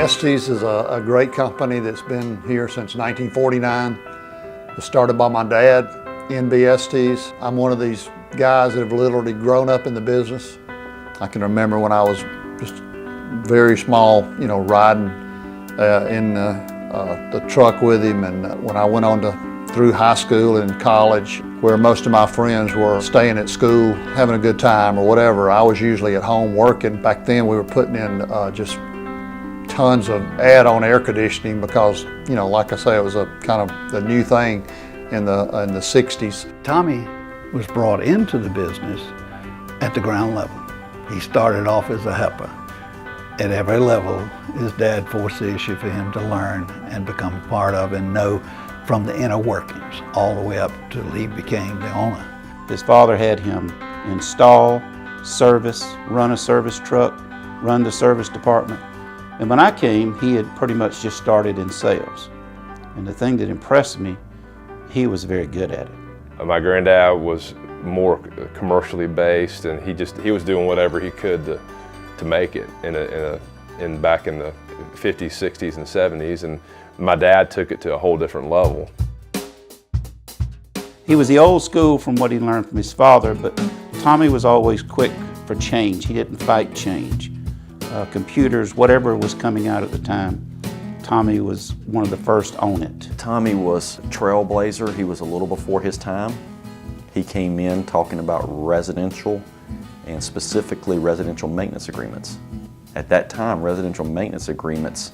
Estes is a great company that's been here since 1949. It was started by my dad, N.B. Estes. I'm one of these guys that have literally grown up in the business. I can remember when I was just very small, riding in the truck with him, and when I went on through high school and college, where most of my friends were staying at school, having a good time or whatever, I was usually at home working. Back then we were putting in just tons of add-on air conditioning because, like I say, it was a kind of the new thing in the 60s. Tommy was brought into the business at the ground level. He started off as a helper. At every level, his dad forced the issue for him to learn and become part of and know from the inner workings all the way up till he became the owner. His father had him install, service, run a service truck, run the service department. And when I came, he had pretty much just started in sales. And the thing that impressed me, he was very good at it. My granddad was more commercially based, and he was doing whatever he could to make it back in the 50s, 60s, and 70s. And my dad took it to a whole different level. He was the old school from what he learned from his father, but Tommy was always quick for change. He didn't fight change. Computers, whatever was coming out at the time, Tommy was one of the first on it. Tommy was a trailblazer. He was a little before his time. He came in talking about residential and specifically residential maintenance agreements. At that time, residential maintenance agreements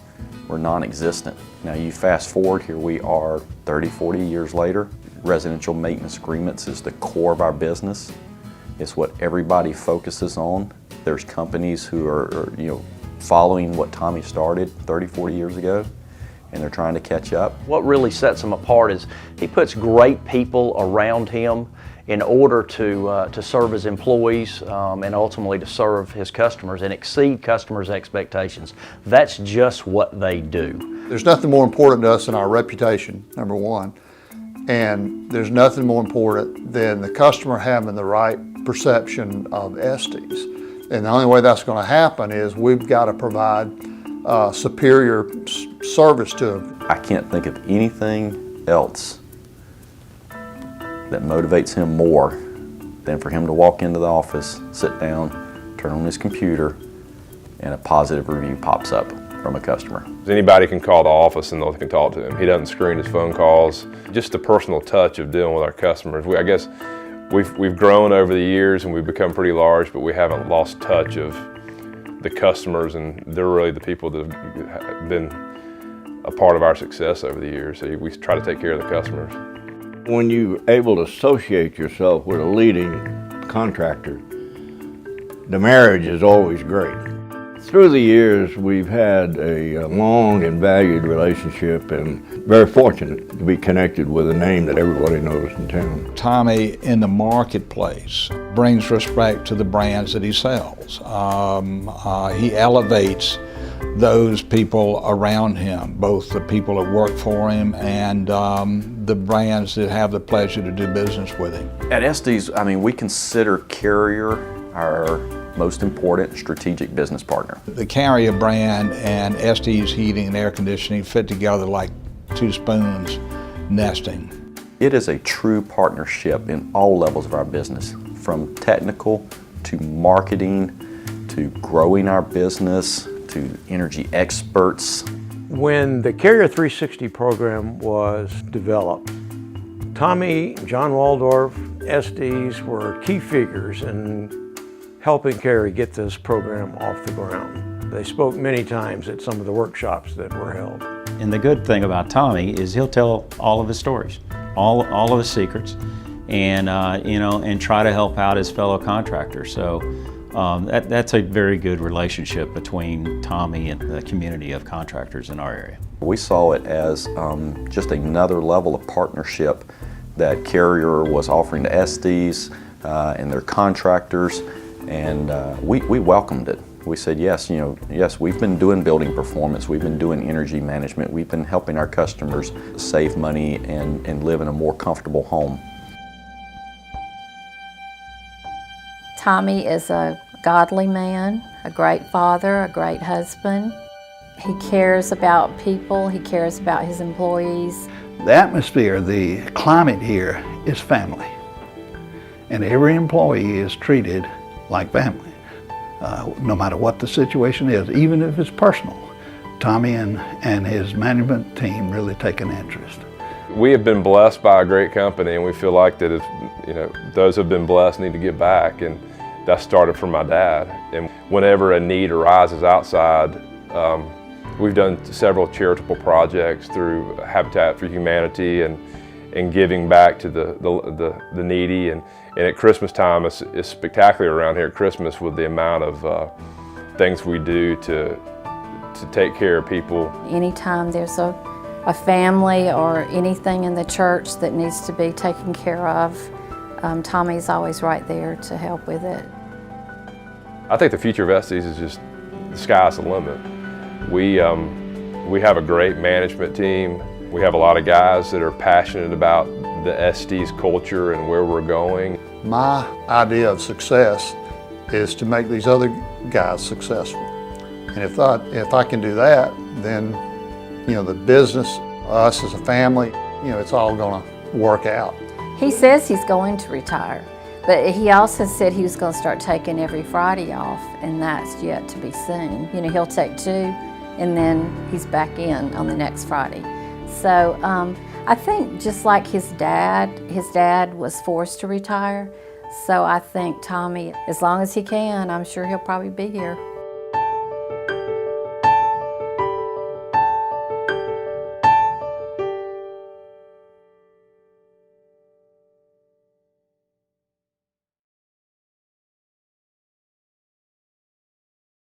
were non-existent. Now you fast forward, here we are 30, 40 years later. Residential maintenance agreements is the core of our business. It's what everybody focuses on. There's companies who are following what Tommy started 30, 40 years ago, and they're trying to catch up. What really sets him apart is he puts great people around him in order to serve his employees and ultimately to serve his customers and exceed customers' expectations. That's just what they do. There's nothing more important to us than our reputation, number one. And there's nothing more important than the customer having the right perception of Estes. And the only way that's going to happen is we've got to provide superior service to them. I can't think of anything else that motivates him more than for him to walk into the office, sit down, turn on his computer, and a positive review pops up from a customer. Anybody can call the office and they can talk to him. He doesn't screen his phone calls. Just the personal touch of dealing with our customers. I guess we've grown over the years and we've become pretty large, but we haven't lost touch of the customers, and they're really the people that have been a part of our success over the years. So we try to take care of the customers. When you're able to associate yourself with a leading contractor, the marriage is always great. Through the years, we've had a long and valued relationship, and very fortunate to be connected with a name that everybody knows in town. Tommy, in the marketplace, brings respect to the brands that he sells. He elevates those people around him, both the people that work for him and the brands that have the pleasure to do business with him. At Estes, we consider Carrier our most important strategic business partner. The Carrier brand and Estes Heating and Air Conditioning fit together like two spoons nesting. It is a true partnership in all levels of our business, from technical to marketing to growing our business to energy experts. When the Carrier 360 program was developed, Tommy, John Waldorf, Estes were key figures in helping Carrier get this program off the ground. They spoke many times at some of the workshops that were held. And the good thing about Tommy is he'll tell all of his stories, all of his secrets, and and try to help out his fellow contractors. So that's a very good relationship between Tommy and the community of contractors in our area. We saw it as just another level of partnership that Carrier was offering to Estes and their contractors, and we welcomed it. We said, yes, yes, we've been doing building performance, we've been doing energy management, we've been helping our customers save money and live in a more comfortable home. Tommy is a godly man, a great father, a great husband. He cares about people, he cares about his employees. The atmosphere, the climate here is family. And every employee is treated like family, no matter what the situation is, even if it's personal. Tommy and his management team really take an interest. We have been blessed by a great company, and we feel like that if, you know, those who have been blessed need to give back, and that started from my dad. And whenever a need arises outside, we've done several charitable projects through Habitat for Humanity and giving back to the needy. And at Christmas time, it's spectacular around here at Christmas with the amount of things we do to take care of people. Anytime there's a family or anything in the church that needs to be taken care of, Tommy's always right there to help with it. I think the future of Estes is just, the sky's the limit. We have a great management team. We have a lot of guys that are passionate about the Estes culture and where we're going. My idea of success is to make these other guys successful. And if I can do that, then, you know, the business, us as a family, you know, it's all gonna work out. He says he's going to retire, but he also said he was going to start taking every Friday off, and that's yet to be seen. You know, he'll take 2, and then he's back in on the next Friday. So I think just like his dad was forced to retire, so I think Tommy, as long as he can, I'm sure he'll probably be here.